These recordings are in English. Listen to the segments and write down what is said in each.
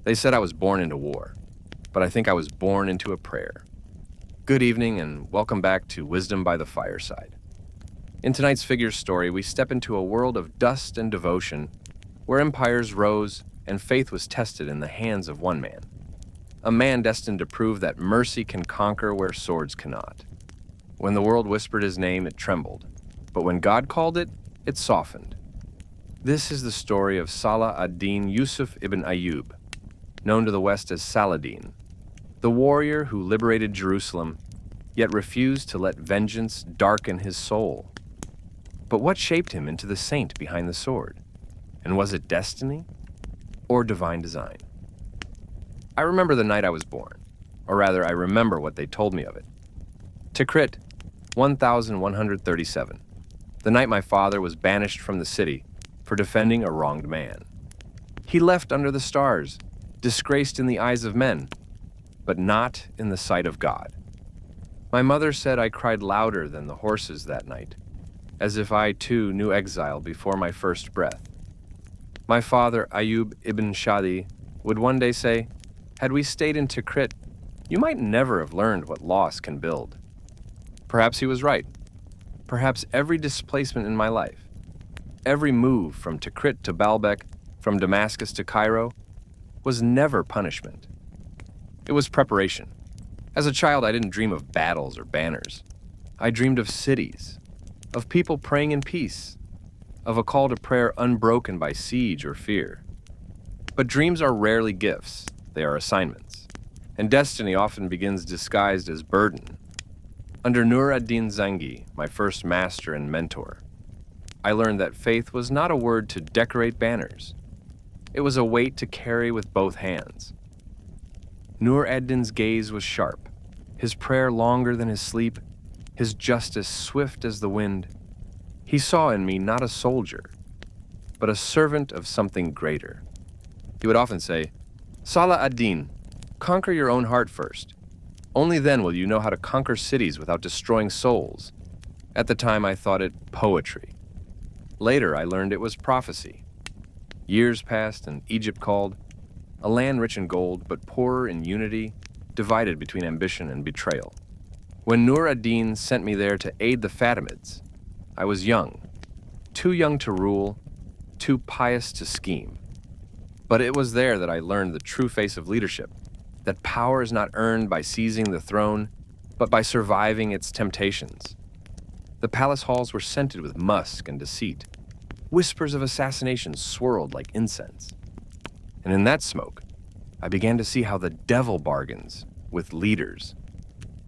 They said I was born into war, but I think I was born into a prayer. Good evening and welcome back to Wisdom by the Fireside. In tonight's figures story, we step into a world of dust and devotion where empires rose and faith was tested in the hands of one man. A man destined to prove that mercy can conquer where swords cannot. When the world whispered his name, it trembled, but when God called it, it softened. This is the story of Salah ad-Din Yusuf ibn Ayyub, known to the West as Saladin, the warrior who liberated Jerusalem, yet refused to let vengeance darken his soul. But what shaped him into the saint behind the sword? And was it destiny or divine design? I remember the night I was born, or rather I remember what they told me of it. Tikrit, 1137, the night my father was banished from the city for defending a wronged man. He left under the stars, disgraced in the eyes of men, but not in the sight of God. My mother said I cried louder than the horses that night, as if I too knew exile before my first breath. My father, Ayyub ibn Shadi, would one day say, "Had we stayed in Tikrit, you might never have learned what loss can build." Perhaps he was right. Perhaps every displacement in my life, every move from Tikrit to Baalbek, from Damascus to Cairo, was never punishment. It was preparation. As a child, I didn't dream of battles or banners. I dreamed of cities, of people praying in peace, of a call to prayer unbroken by siege or fear. But dreams are rarely gifts, they are assignments, and destiny often begins disguised as burden. Under Nur ad-Din Zangi, my first master and mentor, I learned that faith was not a word to decorate banners. It was a weight to carry with both hands. Nur ad-Din's gaze was sharp, his prayer longer than his sleep, his justice swift as the wind. He saw in me not a soldier, but a servant of something greater. He would often say, "Salah ad-Din, conquer your own heart first. Only then will you know how to conquer cities without destroying souls." At the time, I thought it poetry. Later, I learned it was prophecy. Years passed and Egypt called, a land rich in gold but poorer in unity, divided between ambition and betrayal. When Nur ad-Din sent me there to aid the Fatimids, I was young, too young to rule, too pious to scheme. But it was there that I learned the true face of leadership, that power is not earned by seizing the throne, but by surviving its temptations. The palace halls were scented with musk and deceit. Whispers of assassination swirled like incense. And in that smoke, I began to see how the devil bargains with leaders,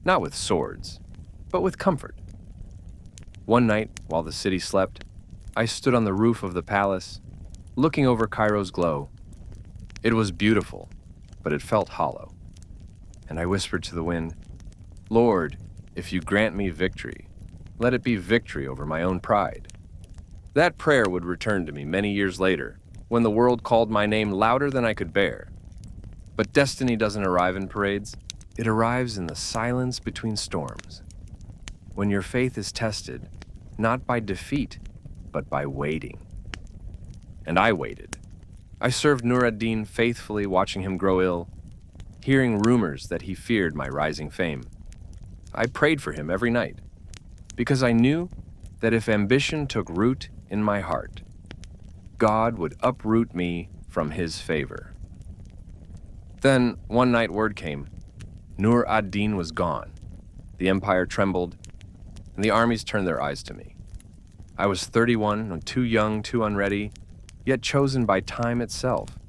not with swords, but with comfort. One night, while the city slept, I stood on the roof of the palace, looking over Cairo's glow. It was beautiful, but it felt hollow. And I whispered to the wind, "Lord, if you grant me victory, let it be victory over my own pride." That prayer would return to me many years later, when the world called my name louder than I could bear. But destiny doesn't arrive in parades. It arrives in the silence between storms. When your faith is tested, not by defeat, but by waiting. And I waited. I served Nur ad-Din faithfully, watching him grow ill, hearing rumors that he feared my rising fame. I prayed for him every night, because I knew that if ambition took root in my heart, God would uproot me from his favor. Then, one night word came. Nur ad-Din was gone. The empire trembled, and the armies turned their eyes to me. I was 31, too young, too unready, yet chosen by time itself.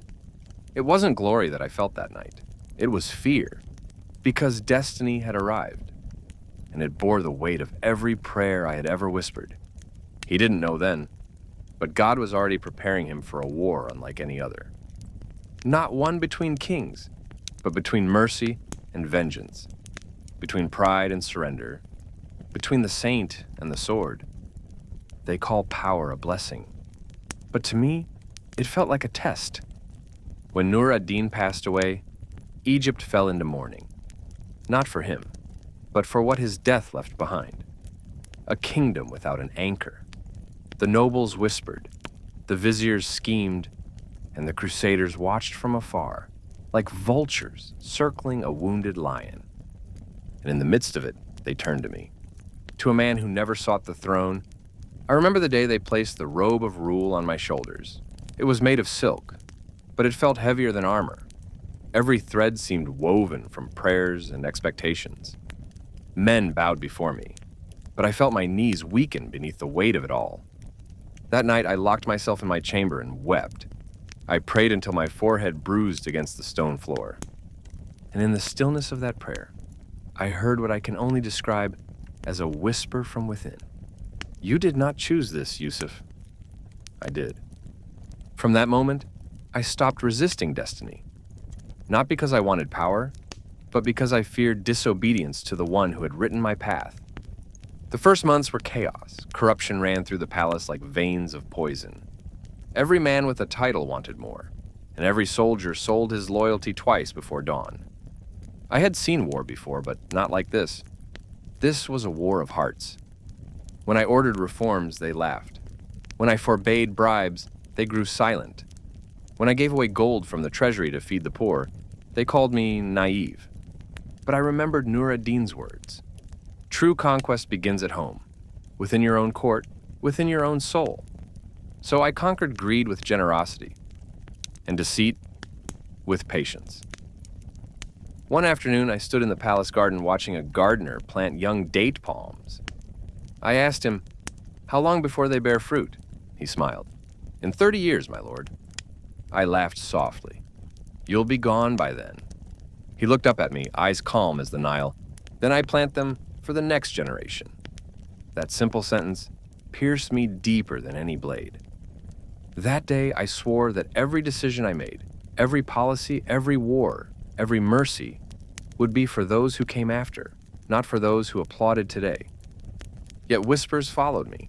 It wasn't glory that I felt that night. It was fear, because destiny had arrived, and it bore the weight of every prayer I had ever whispered. He didn't know then, but God was already preparing him for a war unlike any other. Not one between kings, but between mercy and vengeance, between pride and surrender, between the saint and the sword. They call power a blessing, but to me, it felt like a test. When Nur ad-Din passed away, Egypt fell into mourning, not for him, but for what his death left behind. A kingdom without an anchor. The nobles whispered, the viziers schemed, and the crusaders watched from afar. like vultures circling a wounded lion. And in the midst of it, they turned to me. To a man who never sought the throne, I remember the day they placed the robe of rule on my shoulders. It was made of silk, but it felt heavier than armor. Every thread seemed woven from prayers and expectations. Men bowed before me, but I felt my knees weaken beneath the weight of it all. That night, I locked myself in my chamber and wept. I prayed until my forehead bruised against the stone floor. And in the stillness of that prayer, I heard what I can only describe as a whisper from within. "You did not choose this, Yusuf." I did. From that moment, I stopped resisting destiny. Not because I wanted power, but because I feared disobedience to the one who had written my path. The first months were chaos. Corruption ran through the palace like veins of poison. Every man with a title wanted more, and every soldier sold his loyalty twice before dawn. I had seen war before, but not like this. This was a war of hearts. When I ordered reforms, they laughed. When I forbade bribes, they grew silent. When I gave away gold from the treasury to feed the poor, they called me naive. But I remembered Nur ad-Din's words. True conquest begins at home, within your own court, within your own soul. So I conquered greed with generosity, and deceit with patience. One afternoon, I stood in the palace garden watching a gardener plant young date palms. I asked him, "How long before they bear fruit?" He smiled. "In 30 years, my lord." I laughed softly. "You'll be gone by then." He looked up at me, eyes calm as the Nile. "Then I plant them for the next generation." That simple sentence pierced me deeper than any blade. That day, I swore that every decision I made, every policy, every war, every mercy, would be for those who came after, not for those who applauded today. Yet whispers followed me.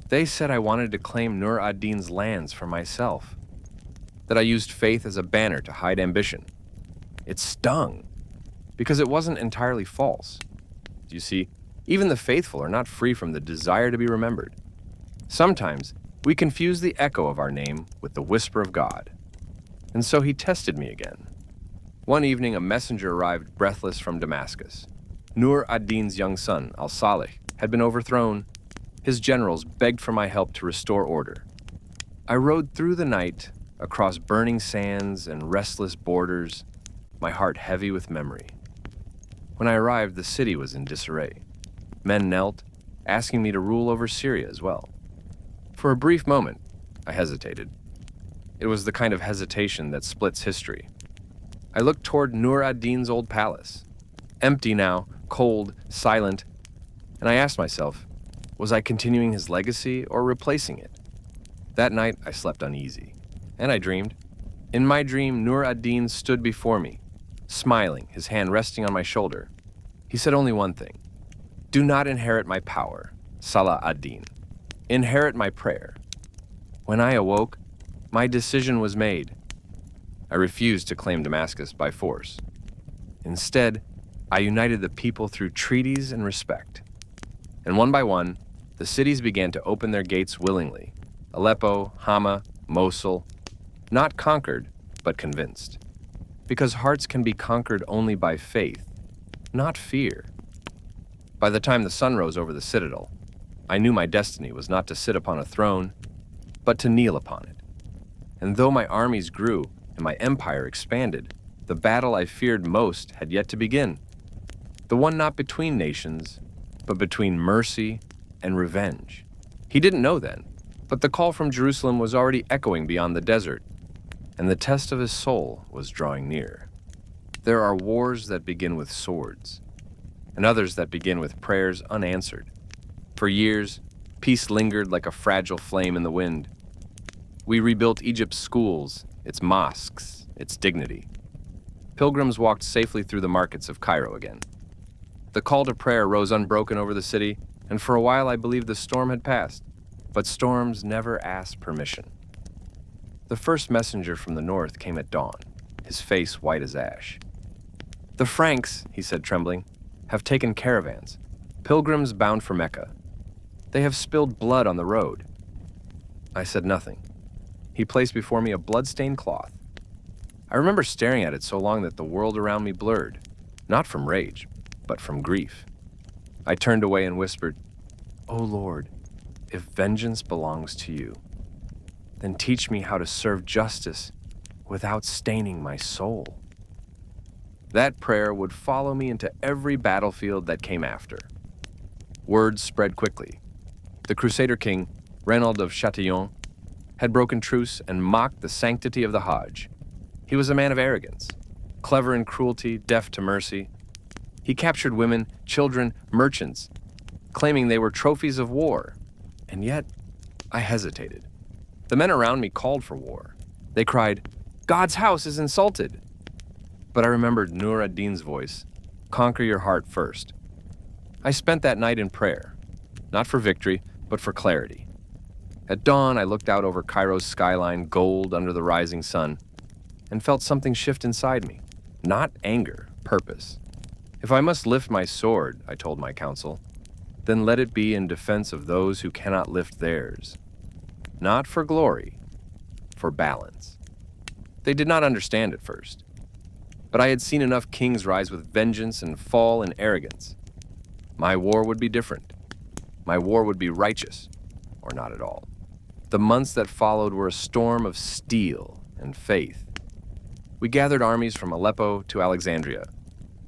They said I wanted to claim Nur ad-Din's lands for myself, that I used faith as a banner to hide ambition. It stung, because it wasn't entirely false. You see, even the faithful are not free from the desire to be remembered. Sometimes we confuse the echo of our name with the whisper of God. And so he tested me again. One evening, a messenger arrived breathless from Damascus. Nur ad-Din's young son, al-Salih, had been overthrown. His generals begged for my help to restore order. I rode through the night, across burning sands and restless borders, my heart heavy with memory. When I arrived, the city was in disarray. Men knelt, asking me to rule over Syria as well. For a brief moment, I hesitated. It was the kind of hesitation that splits history. I looked toward Nur ad-Din's old palace, empty now, cold, silent, and I asked myself, was I continuing his legacy or replacing it? That night, I slept uneasy, and I dreamed. In my dream, Nur ad-Din stood before me, smiling, his hand resting on my shoulder. He said only one thing: "Do not inherit my power, Salah ad-Din. Inherit my prayer." When I awoke, my decision was made. I refused to claim Damascus by force. Instead, I united the people through treaties and respect. And one by one, the cities began to open their gates willingly. Aleppo, Hama, Mosul, not conquered, but convinced. Because hearts can be conquered only by faith, not fear. By the time the sun rose over the citadel, I knew my destiny was not to sit upon a throne, but to kneel upon it. And though my armies grew and my empire expanded, the battle I feared most had yet to begin. The one not between nations, but between mercy and revenge. He didn't know then, but the call from Jerusalem was already echoing beyond the desert, and the test of his soul was drawing near. There are wars that begin with swords, and others that begin with prayers unanswered. For years, peace lingered like a fragile flame in the wind. We rebuilt Egypt's schools, its mosques, its dignity. Pilgrims walked safely through the markets of Cairo again. The call to prayer rose unbroken over the city, and for a while I believed the storm had passed. But storms never ask permission. The first messenger from the north came at dawn, his face white as ash. "The Franks," he said, trembling, "have taken caravans, pilgrims bound for Mecca. They have spilled blood on the road." I said nothing. He placed before me a blood-stained cloth. I remember staring at it so long that the world around me blurred, not from rage, but from grief. I turned away and whispered, "O Lord, if vengeance belongs to you, then teach me how to serve justice without staining my soul." That prayer would follow me into every battlefield that came after. Word spread quickly. The Crusader king, Reynold of Chatillon, had broken truce and mocked the sanctity of the Hajj. He was a man of arrogance, clever in cruelty, deaf to mercy. He captured women, children, merchants, claiming they were trophies of war. And yet, I hesitated. The men around me called for war. They cried, "God's house is insulted." But I remembered Nur ad-Din's voice, "Conquer your heart first." I spent that night in prayer, not for victory, but for clarity. At dawn, I looked out over Cairo's skyline, gold under the rising sun, and felt something shift inside me. Not anger, purpose. If I must lift my sword, I told my council, then let it be in defense of those who cannot lift theirs. Not for glory, for balance. They did not understand at first, but I had seen enough kings rise with vengeance and fall in arrogance. My war would be different. My war would be righteous, or not at all. The months that followed were a storm of steel and faith. We gathered armies from Aleppo to Alexandria,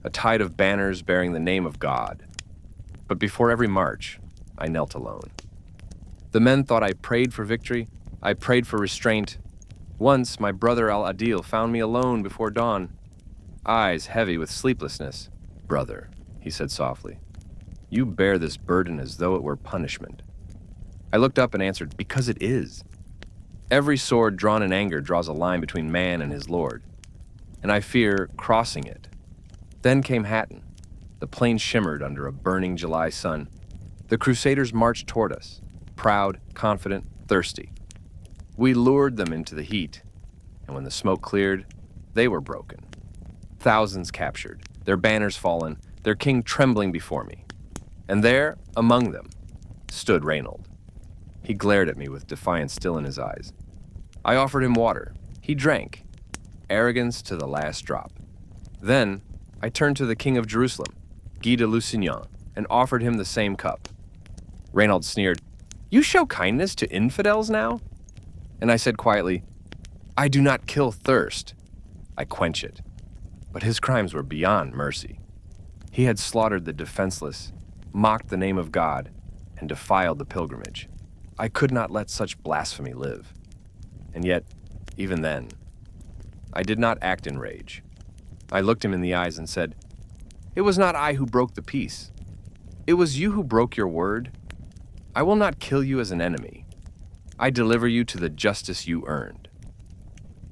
a tide of banners bearing the name of God. But before every march, I knelt alone. The men thought I prayed for victory. I prayed for restraint. Once, my brother Al-Adil found me alone before dawn, eyes heavy with sleeplessness. "Brother," he said softly, "you bear this burden as though it were punishment." I looked up and answered, "Because it is." Every sword drawn in anger draws a line between man and his lord, and I fear crossing it. Then came Hattin. The plain shimmered under a burning July sun. The Crusaders marched toward us, proud, confident, thirsty. We lured them into the heat, and when the smoke cleared, they were broken. Thousands captured, their banners fallen, their king trembling before me. And there, among them, stood Reynold. He glared at me with defiance still in his eyes. I offered him water. He drank, arrogance to the last drop. Then, I turned to the king of Jerusalem, Guy de Lusignan, and offered him the same cup. Reynold sneered, "You show kindness to infidels now?" And I said quietly, "I do not kill thirst. I quench it." But his crimes were beyond mercy. He had slaughtered the defenseless, mocked the name of God, and defiled the pilgrimage. I could not let such blasphemy live. And yet, even then, I did not act in rage. I looked him in the eyes and said, "It was not I who broke the peace. It was you who broke your word. I will not kill you as an enemy. I deliver you to the justice you earned."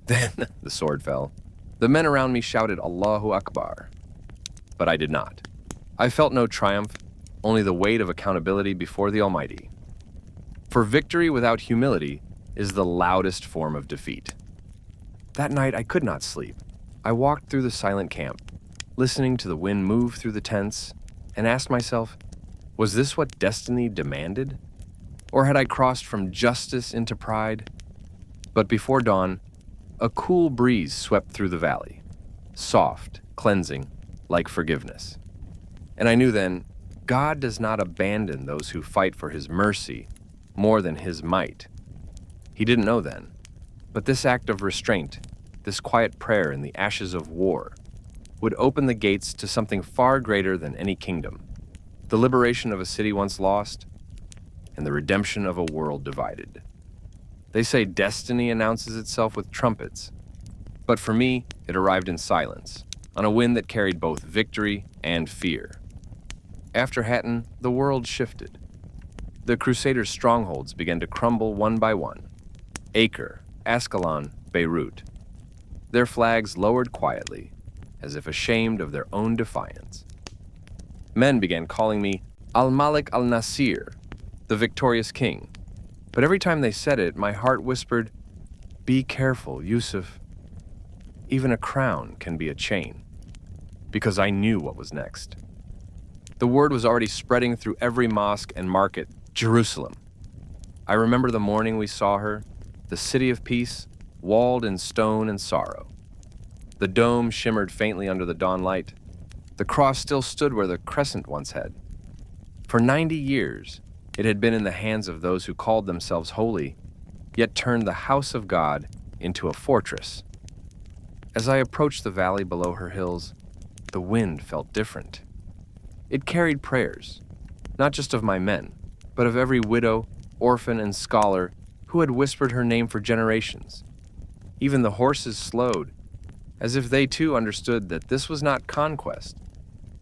Then the sword fell. The men around me shouted Allahu Akbar, but I did not. I felt no triumph, only the weight of accountability before the Almighty. For victory without humility is the loudest form of defeat. That night I could not sleep. I walked through the silent camp, listening to the wind move through the tents, and asked myself, was this what destiny demanded? Or had I crossed from justice into pride? But before dawn, a cool breeze swept through the valley, soft, cleansing, like forgiveness. And I knew then, God does not abandon those who fight for his mercy more than his might. He didn't know then, but this act of restraint, this quiet prayer in the ashes of war, would open the gates to something far greater than any kingdom, the liberation of a city once lost, and the redemption of a world divided. They say destiny announces itself with trumpets, but for me, it arrived in silence, on a wind that carried both victory and fear. After Hattin, the world shifted. The Crusaders' strongholds began to crumble one by one. Acre, Ascalon, Beirut. Their flags lowered quietly, as if ashamed of their own defiance. Men began calling me Al-Malik al-Nasir, the victorious king. But every time they said it, my heart whispered, "Be careful, Yusuf. Even a crown can be a chain." Because I knew what was next. The word was already spreading through every mosque and market, Jerusalem. I remember the morning we saw her, the city of peace, walled in stone and sorrow. The dome shimmered faintly under the dawn light. The cross still stood where the crescent once had. For 90 years, it had been in the hands of those who called themselves holy, yet turned the house of God into a fortress. As I approached the valley below her hills, the wind felt different. It carried prayers, not just of my men, but of every widow, orphan, and scholar who had whispered her name for generations. Even the horses slowed, as if they too understood that this was not conquest.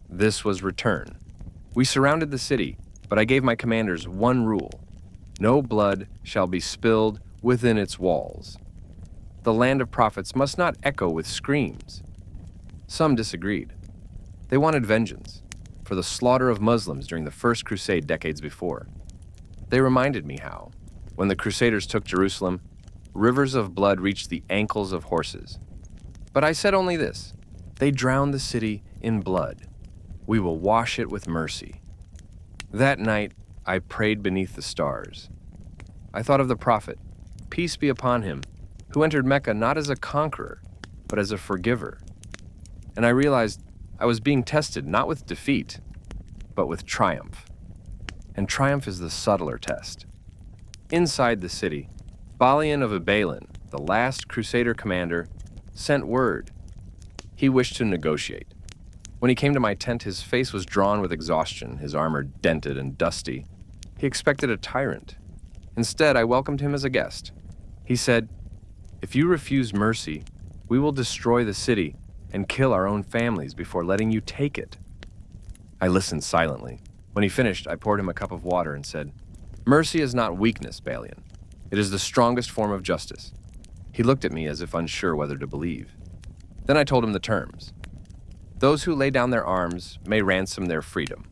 This was return. We surrounded the city, but I gave my commanders one rule: no blood shall be spilled within its walls. The land of prophets must not echo with screams. Some disagreed. They wanted vengeance for the slaughter of Muslims during the First Crusade decades before. They reminded me how, when the Crusaders took Jerusalem, rivers of blood reached the ankles of horses. But I said only this: they drowned the city in blood. We will wash it with mercy. That night, I prayed beneath the stars. I thought of the prophet, peace be upon him, who entered Mecca not as a conqueror, but as a forgiver. And I realized I was being tested not with defeat, but with triumph. And triumph is the subtler test. Inside the city, Balian of Abalin, the last Crusader commander, sent word. He wished to negotiate. When he came to my tent, his face was drawn with exhaustion, his armor dented and dusty. He expected a tyrant. Instead, I welcomed him as a guest. He said, "If you refuse mercy, we will destroy the city and kill our own families before letting you take it." I listened silently. When he finished, I poured him a cup of water and said, "Mercy is not weakness, Balian. It is the strongest form of justice." He looked at me as if unsure whether to believe. Then I told him the terms. Those who lay down their arms may ransom their freedom.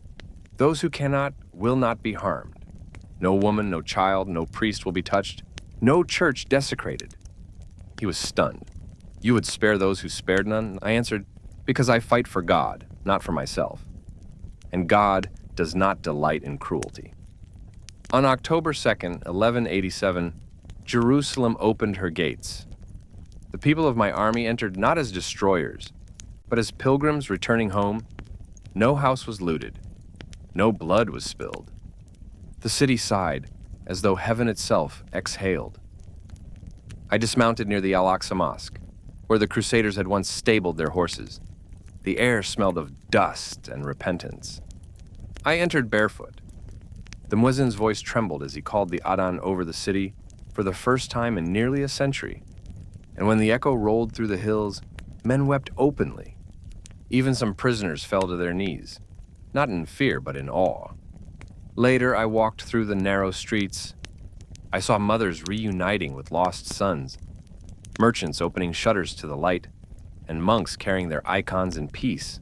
Those who cannot will not be harmed. No woman, no child, no priest will be touched. No church desecrated. He was stunned. "You would spare those who spared none?" I answered, "Because I fight for God, not for myself. And God does not delight in cruelty." On October 2nd, 1187, Jerusalem opened her gates. The people of my army entered not as destroyers, but as pilgrims returning home. No house was looted. No blood was spilled. The city sighed, as though heaven itself exhaled. I dismounted near the Al-Aqsa Mosque, where the Crusaders had once stabled their horses. The air smelled of dust and repentance. I entered barefoot. The muezzin's voice trembled as he called the adhan over the city for the first time in nearly a century. And when the echo rolled through the hills, men wept openly. Even some prisoners fell to their knees, not in fear but in awe. Later, I walked through the narrow streets. I saw mothers reuniting with lost sons, merchants opening shutters to the light, and monks carrying their icons in peace.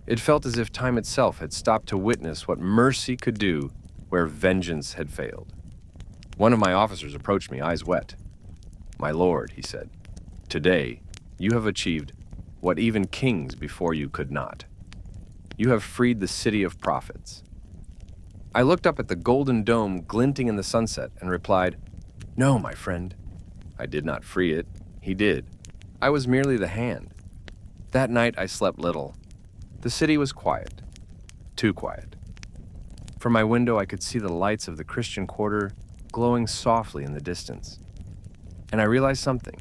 It felt as if time itself had stopped to witness what mercy could do where vengeance had failed. One of my officers approached me, eyes wet. "My lord," he said, "today you have achieved what even kings before you could not. You have freed the city of prophets." I looked up at the golden dome glinting in the sunset and replied, "No, my friend. I did not free it. He did. I was merely the hand." That night I slept little. The city was quiet. Too quiet. From my window I could see the lights of the Christian quarter glowing softly in the distance. And I realized something.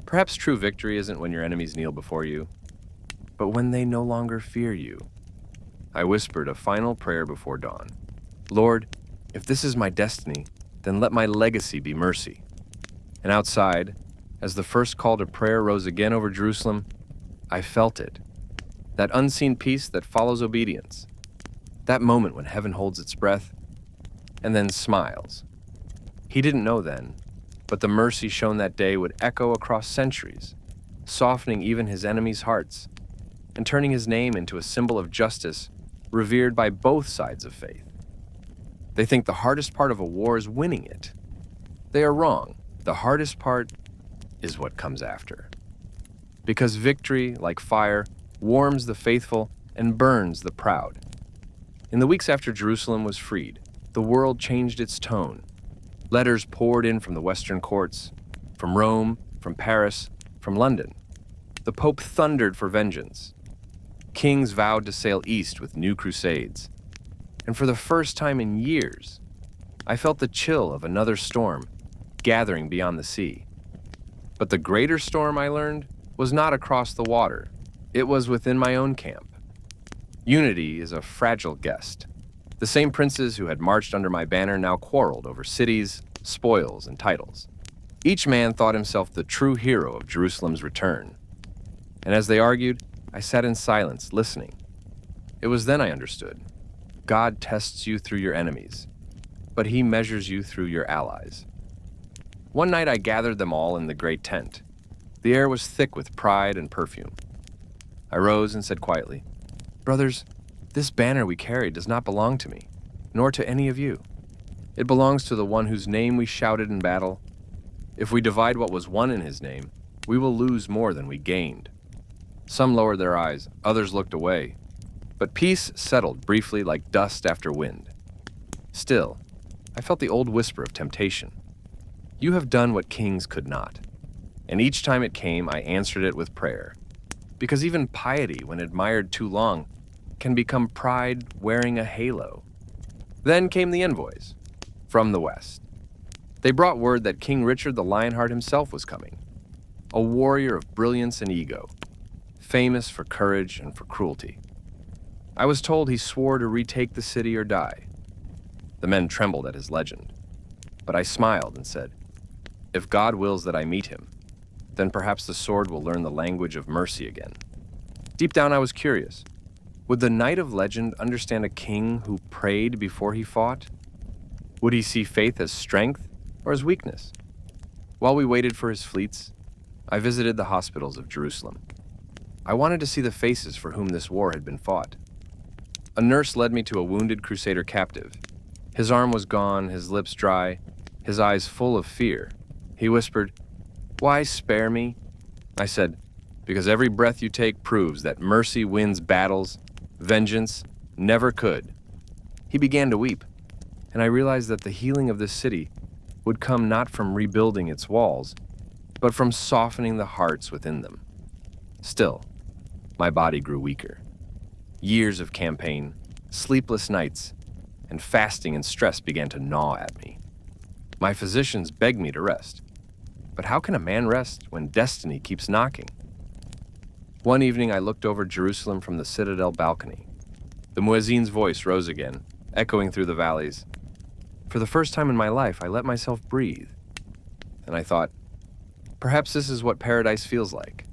Perhaps true victory isn't when your enemies kneel before you, but when they no longer fear you. I whispered a final prayer before dawn. "Lord, if this is my destiny, then let my legacy be mercy." And outside, as the first call to prayer rose again over Jerusalem, I felt it. That unseen peace that follows obedience. That moment when heaven holds its breath and then smiles. He didn't know then, but the mercy shown that day would echo across centuries, softening even his enemies' hearts, and turning his name into a symbol of justice revered by both sides of faith. They think the hardest part of a war is winning it. They are wrong. The hardest part is what comes after. Because victory, like fire, warms the faithful and burns the proud. In the weeks after Jerusalem was freed, the world changed its tone. Letters poured in from the Western courts, from Rome, from Paris, from London. The Pope thundered for vengeance. Kings vowed to sail east with new crusades. And for the first time in years, I felt the chill of another storm gathering beyond the sea. But the greater storm, I learned, was not across the water. It was within my own camp. Unity is a fragile guest. The same princes who had marched under my banner now quarreled over cities, spoils, and titles. Each man thought himself the true hero of Jerusalem's return. And as they argued, I sat in silence, listening. It was then I understood. God tests you through your enemies, but he measures you through your allies. One night I gathered them all in the great tent. The air was thick with pride and perfume. I rose and said quietly, "Brothers, this banner we carry does not belong to me, nor to any of you. It belongs to the one whose name we shouted in battle. If we divide what was won in his name, we will lose more than we gained." Some lowered their eyes, others looked away, but peace settled briefly like dust after wind. Still, I felt the old whisper of temptation. You have done what kings could not. And each time it came, I answered it with prayer. Because even piety, when admired too long, can become pride wearing a halo. Then came the envoys from the west. They brought word that King Richard the Lionheart himself was coming, a warrior of brilliance and ego, famous for courage and for cruelty. I was told he swore to retake the city or die. The men trembled at his legend, but I smiled and said, "If God wills that I meet him, then perhaps the sword will learn the language of mercy again." Deep down I was curious. Would the knight of legend understand a king who prayed before he fought? Would he see faith as strength or as weakness? While we waited for his fleets, I visited the hospitals of Jerusalem. I wanted to see the faces for whom this war had been fought. A nurse led me to a wounded crusader captive. His arm was gone, his lips dry, his eyes full of fear. He whispered, "Why spare me?" I said, "Because every breath you take proves that mercy wins battles, vengeance never could." He began to weep, and I realized that the healing of this city would come not from rebuilding its walls, but from softening the hearts within them. Still, my body grew weaker. Years of campaign, sleepless nights, and fasting and stress began to gnaw at me. My physicians begged me to rest. But how can a man rest when destiny keeps knocking? One evening I looked over Jerusalem from the citadel balcony. The muezzin's voice rose again, echoing through the valleys. For the first time in my life, I let myself breathe. And I thought, perhaps this is what paradise feels like.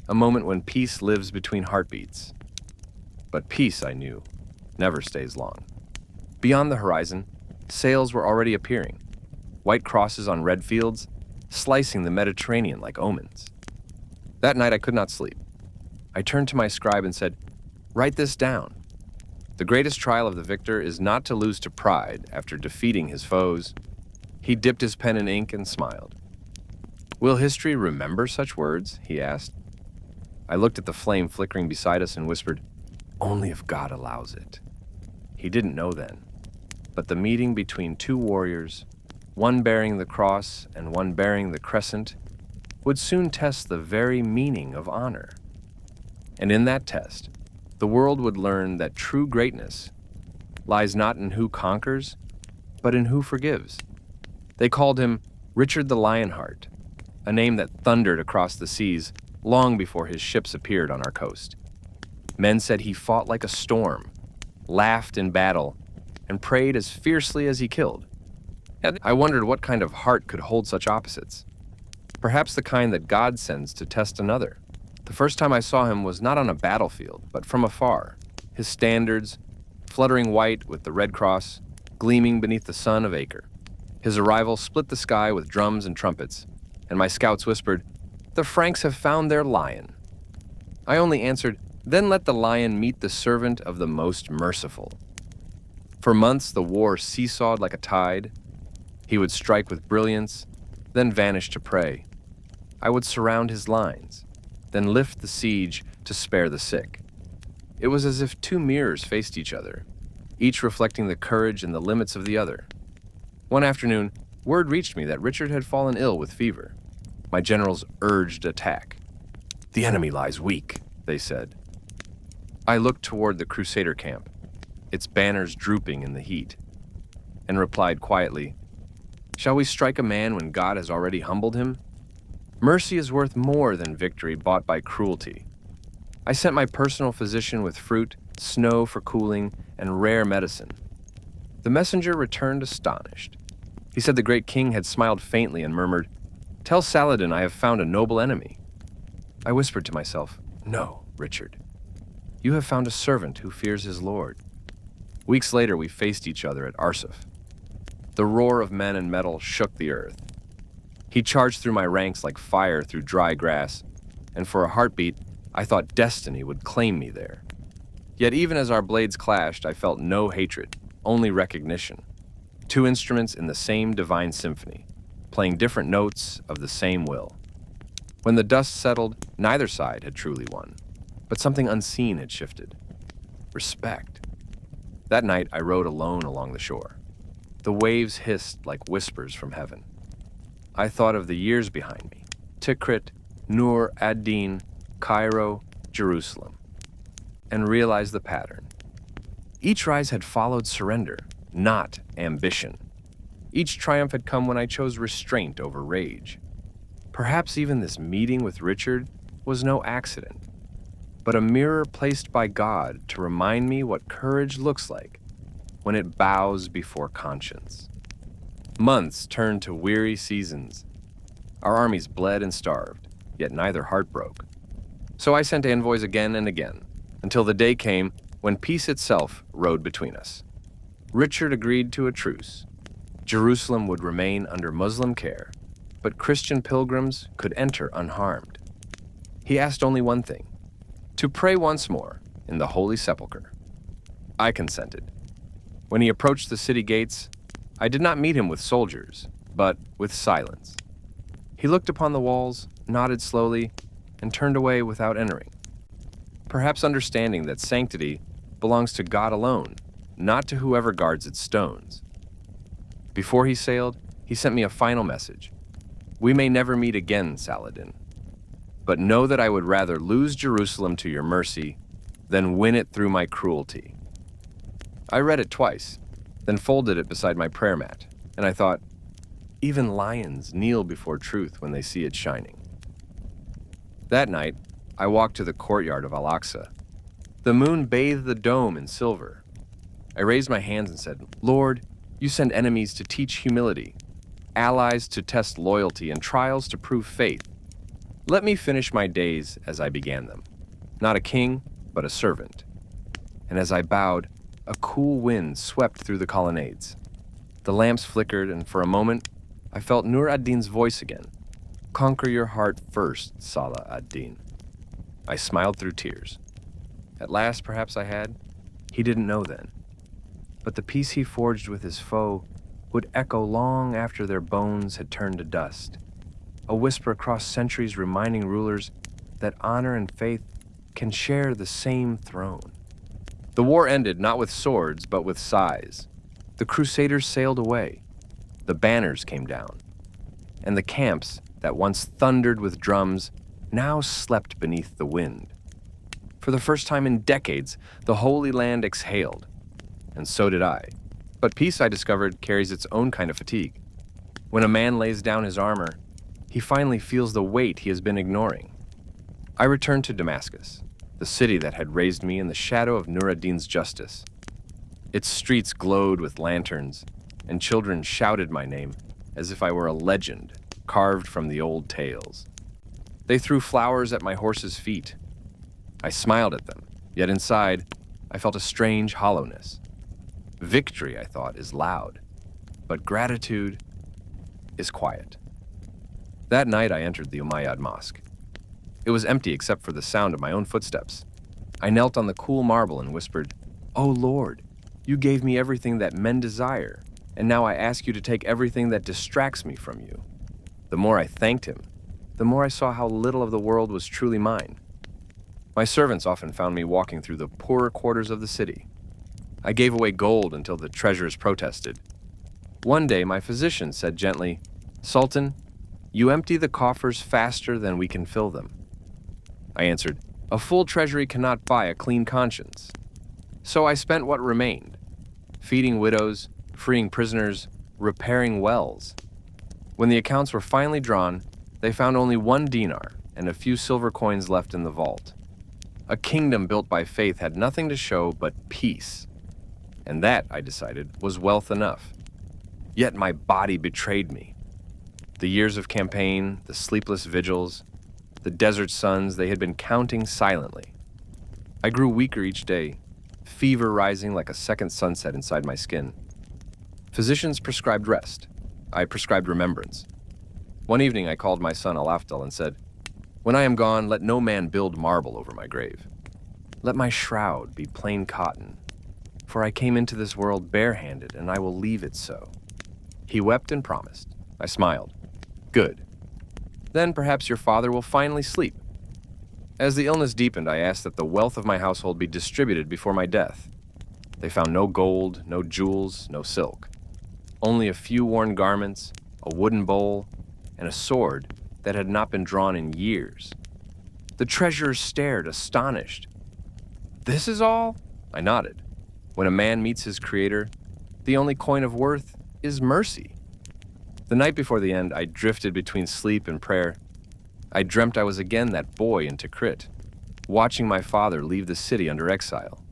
A moment when peace lives between heartbeats. But peace, I knew, never stays long. Beyond the horizon, sails were already appearing. White crosses on red fields, slicing the Mediterranean like omens. That night I could not sleep. I turned to my scribe and said, "Write this down. The greatest trial of the victor is not to lose to pride after defeating his foes." He dipped his pen in ink and smiled. "Will history remember such words?" he asked. I looked at the flame flickering beside us and whispered, "Only if God allows it." He didn't know then, but the meeting between two warriors, one bearing the cross and one bearing the crescent, would soon test the very meaning of honor. And in that test, the world would learn that true greatness lies not in who conquers, but in who forgives. They called him Richard the Lionheart, a name that thundered across the seas long before his ships appeared on our coast. Men said he fought like a storm, laughed in battle, and prayed as fiercely as he killed. And I wondered what kind of heart could hold such opposites. Perhaps the kind that God sends to test another. The first time I saw him was not on a battlefield, but from afar. His standards, fluttering white with the red cross, gleaming beneath the sun of Acre. His arrival split the sky with drums and trumpets, and my scouts whispered, "The Franks have found their lion." I only answered, "Then let the lion meet the servant of the most merciful." For months the war seesawed like a tide. He would strike with brilliance, then vanish to prey. I would surround his lines, then lift the siege to spare the sick. It was as if two mirrors faced each other, each reflecting the courage and the limits of the other. One afternoon, word reached me that Richard had fallen ill with fever. My generals urged attack. "The enemy lies weak," they said. I looked toward the Crusader camp, its banners drooping in the heat, and replied quietly, "Shall we strike a man when God has already humbled him? Mercy is worth more than victory bought by cruelty." I sent my personal physician with fruit, snow for cooling, and rare medicine. The messenger returned astonished. He said the great king had smiled faintly and murmured, "Tell Saladin I have found a noble enemy." I whispered to myself, "No, Richard. You have found a servant who fears his lord." Weeks later, we faced each other at Arsuf. The roar of men and metal shook the earth. He charged through my ranks like fire through dry grass, and for a heartbeat, I thought destiny would claim me there. Yet even as our blades clashed, I felt no hatred, only recognition. Two instruments in the same divine symphony, playing different notes of the same will. When the dust settled, neither side had truly won, but something unseen had shifted. Respect. That night, I rode alone along the shore. The waves hissed like whispers from heaven. I thought of the years behind me: Tikrit, Nur ad-Din, Cairo, Jerusalem, and realized the pattern. Each rise had followed surrender, not ambition. Each triumph had come when I chose restraint over rage. Perhaps even this meeting with Richard was no accident, but a mirror placed by God to remind me what courage looks like when it bows before conscience. Months turned to weary seasons. Our armies bled and starved, yet neither heart broke. So I sent envoys again and again, until the day came when peace itself rode between us. Richard agreed to a truce. Jerusalem would remain under Muslim care, but Christian pilgrims could enter unharmed. He asked only one thing: to pray once more in the Holy Sepulchre. I consented. When he approached the city gates, I did not meet him with soldiers, but with silence. He looked upon the walls, nodded slowly, and turned away without entering, perhaps understanding that sanctity belongs to God alone, not to whoever guards its stones. Before he sailed, he sent me a final message. "We may never meet again, Saladin, but know that I would rather lose Jerusalem to your mercy than win it through my cruelty." I read it twice, then folded it beside my prayer mat, and I thought, even lions kneel before truth when they see it shining. That night, I walked to the courtyard of Al-Aqsa. The moon bathed the dome in silver. I raised my hands and said, "Lord, you send enemies to teach humility, allies to test loyalty, and trials to prove faith. Let me finish my days as I began them, not a king, but a servant." And as I bowed, a cool wind swept through the colonnades. The lamps flickered, and for a moment, I felt Nur ad-Din's voice again. "Conquer your heart first, Salah ad-Din." I smiled through tears. At last, perhaps I had. He didn't know then. But the peace he forged with his foe would echo long after their bones had turned to dust. A whisper across centuries reminding rulers that honor and faith can share the same throne. The war ended not with swords, but with sighs. The Crusaders sailed away. The banners came down. And the camps that once thundered with drums now slept beneath the wind. For the first time in decades, the Holy Land exhaled. And so did I. But peace, I discovered, carries its own kind of fatigue. When a man lays down his armor, he finally feels the weight he has been ignoring. I returned to Damascus, the city that had raised me in the shadow of Nur ad-Din's justice. Its streets glowed with lanterns, and children shouted my name as if I were a legend carved from the old tales. They threw flowers at my horse's feet. I smiled at them, yet inside, I felt a strange hollowness. Victory, I thought, is loud, but gratitude is quiet. That night, I entered the Umayyad Mosque. It was empty except for the sound of my own footsteps. I knelt on the cool marble and whispered, "O Lord, you gave me everything that men desire, and now I ask you to take everything that distracts me from you." The more I thanked him, the more I saw how little of the world was truly mine. My servants often found me walking through the poorer quarters of the city. I gave away gold until the treasurers protested. One day, my physician said gently, "Sultan, you empty the coffers faster than we can fill them." I answered. A full treasury cannot buy a clean conscience. So I spent what remained, feeding widows, freeing prisoners, repairing wells. When the accounts were finally drawn, they found only 1 dinar and a few silver coins left in the vault. A kingdom built by faith had nothing to show but peace. And that, I decided, was wealth enough. Yet my body betrayed me. The years of campaign, the sleepless vigils, the desert suns, they had been counting silently. I grew weaker each day, fever rising like a second sunset inside my skin. Physicians prescribed rest. I prescribed remembrance. One evening I called my son Alafdal and said, "When I am gone, let no man build marble over my grave. Let my shroud be plain cotton, for I came into this world barehanded, and I will leave it so." He wept and promised. I smiled. Good. Then perhaps your father will finally sleep. As the illness deepened, I asked that the wealth of my household be distributed before my death. They found no gold, no jewels, no silk. Only a few worn garments, a wooden bowl, and a sword that had not been drawn in years. The treasurers stared, astonished. "This is all?" I nodded. When a man meets his creator, the only coin of worth is mercy. The night before the end, I drifted between sleep and prayer. I dreamt I was again that boy in Tikrit, watching my father leave the city under exile.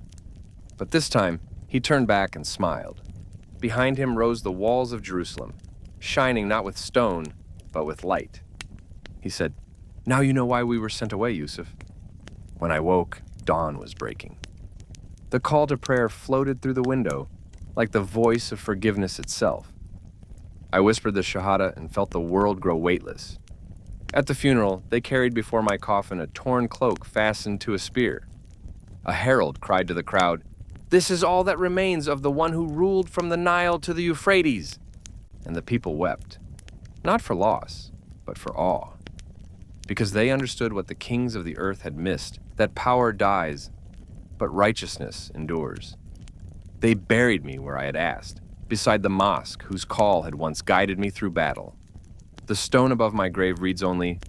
But this time, he turned back and smiled. Behind him rose the walls of Jerusalem, shining not with stone, but with light. He said, "Now you know why we were sent away, Yusuf." When I woke, dawn was breaking. The call to prayer floated through the window, like the voice of forgiveness itself. I whispered the Shahada and felt the world grow weightless. At the funeral, they carried before my coffin a torn cloak fastened to a spear. A herald cried to the crowd, "This is all that remains of the one who ruled from the Nile to the Euphrates." And the people wept, not for loss, but for awe, because they understood what the kings of the earth had missed, that power dies, but righteousness endures. They buried me where I had asked, beside the mosque whose call had once guided me through battle. The stone above my grave reads only,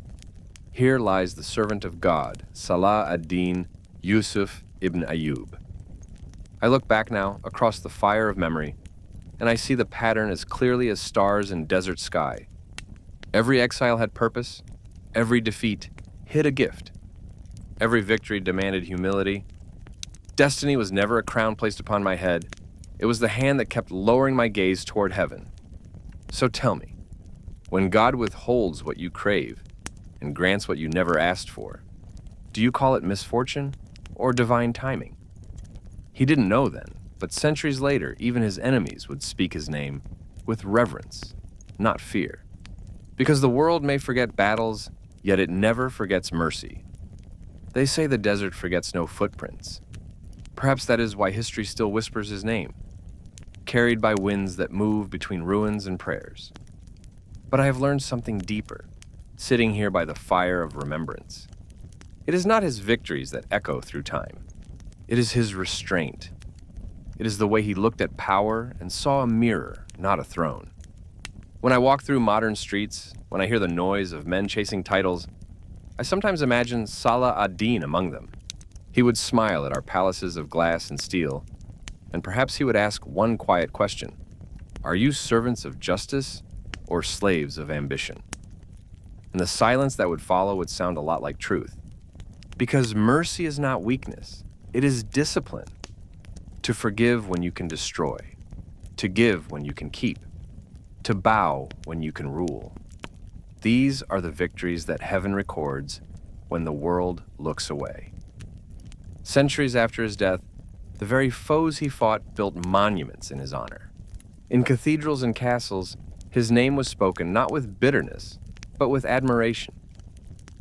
"Here lies the servant of God, Salah ad-Din Yusuf ibn Ayyub." I look back now across the fire of memory, and I see the pattern as clearly as stars in desert sky. Every exile had purpose, every defeat hid a gift. Every victory demanded humility. Destiny was never a crown placed upon my head. It was the hand that kept lowering my gaze toward heaven. So tell me, when God withholds what you crave and grants what you never asked for, do you call it misfortune or divine timing? He didn't know then, but centuries later, even his enemies would speak his name with reverence, not fear. Because the world may forget battles, yet it never forgets mercy. They say the desert forgets no footprints. Perhaps that is why history still whispers his name, carried by winds that move between ruins and prayers. But I have learned something deeper, sitting here by the fire of remembrance. It is not his victories that echo through time. It is his restraint. It is the way he looked at power and saw a mirror, not a throne. When I walk through modern streets, when I hear the noise of men chasing titles, I sometimes imagine Salah ad-Din among them. He would smile at our palaces of glass and steel, and perhaps he would ask one quiet question: "Are you servants of justice or slaves of ambition?" And the silence that would follow would sound a lot like truth. Because mercy is not weakness, it is discipline. To forgive when you can destroy, to give when you can keep, to bow when you can rule. These are the victories that heaven records when the world looks away. Centuries after his death, the very foes he fought built monuments in his honor. In cathedrals and castles, his name was spoken not with bitterness, but with admiration.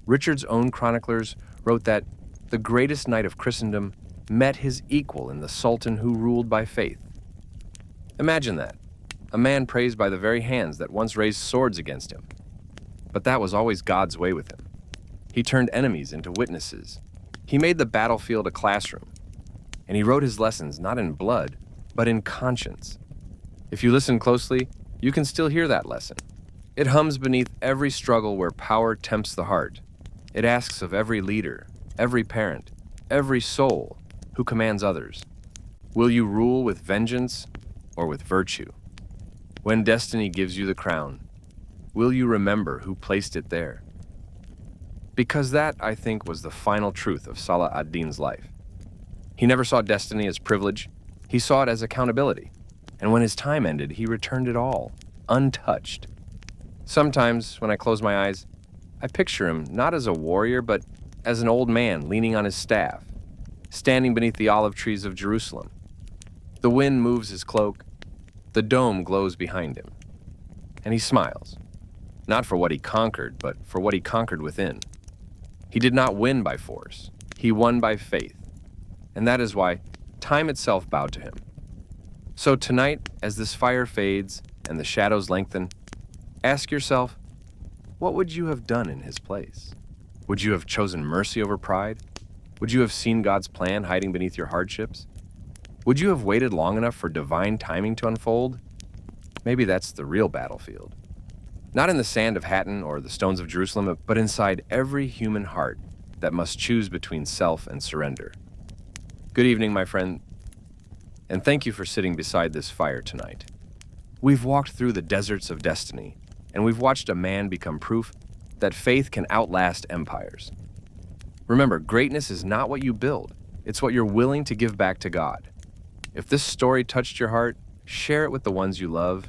Richard's own chroniclers wrote that the greatest knight of Christendom met his equal in the Sultan who ruled by faith. Imagine that, a man praised by the very hands that once raised swords against him. But that was always God's way with him. He turned enemies into witnesses. He made the battlefield a classroom. And he wrote his lessons not in blood, but in conscience. If you listen closely, you can still hear that lesson. It hums beneath every struggle where power tempts the heart. It asks of every leader, every parent, every soul who commands others? Will you rule with vengeance or with virtue? When destiny gives you the crown, will you remember who placed it there? Because that, I think, was the final truth of Salah ad-Din's life. He never saw destiny as privilege, he saw it as accountability. And when his time ended, he returned it all, untouched. Sometimes, when I close my eyes, I picture him not as a warrior, but as an old man leaning on his staff, standing beneath the olive trees of Jerusalem. The wind moves his cloak, the dome glows behind him, and he smiles, not for what he conquered, but for what he conquered within. He did not win by force, he won by faith, and that is why time itself bowed to him. So tonight, as this fire fades and the shadows lengthen, ask yourself, what would you have done in his place? Would you have chosen mercy over pride? Would you have seen God's plan hiding beneath your hardships? Would you have waited long enough for divine timing to unfold? Maybe that's the real battlefield. Not in the sand of Hattin or the stones of Jerusalem, but inside every human heart that must choose between self and surrender. Good evening, my friend, and thank you for sitting beside this fire tonight. We've walked through the deserts of destiny, and we've watched a man become proof that faith can outlast empires. Remember, greatness is not what you build, it's what you're willing to give back to God. If this story touched your heart, share it with the ones you love.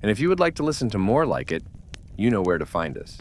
And if you would like to listen to more like it, you know where to find us.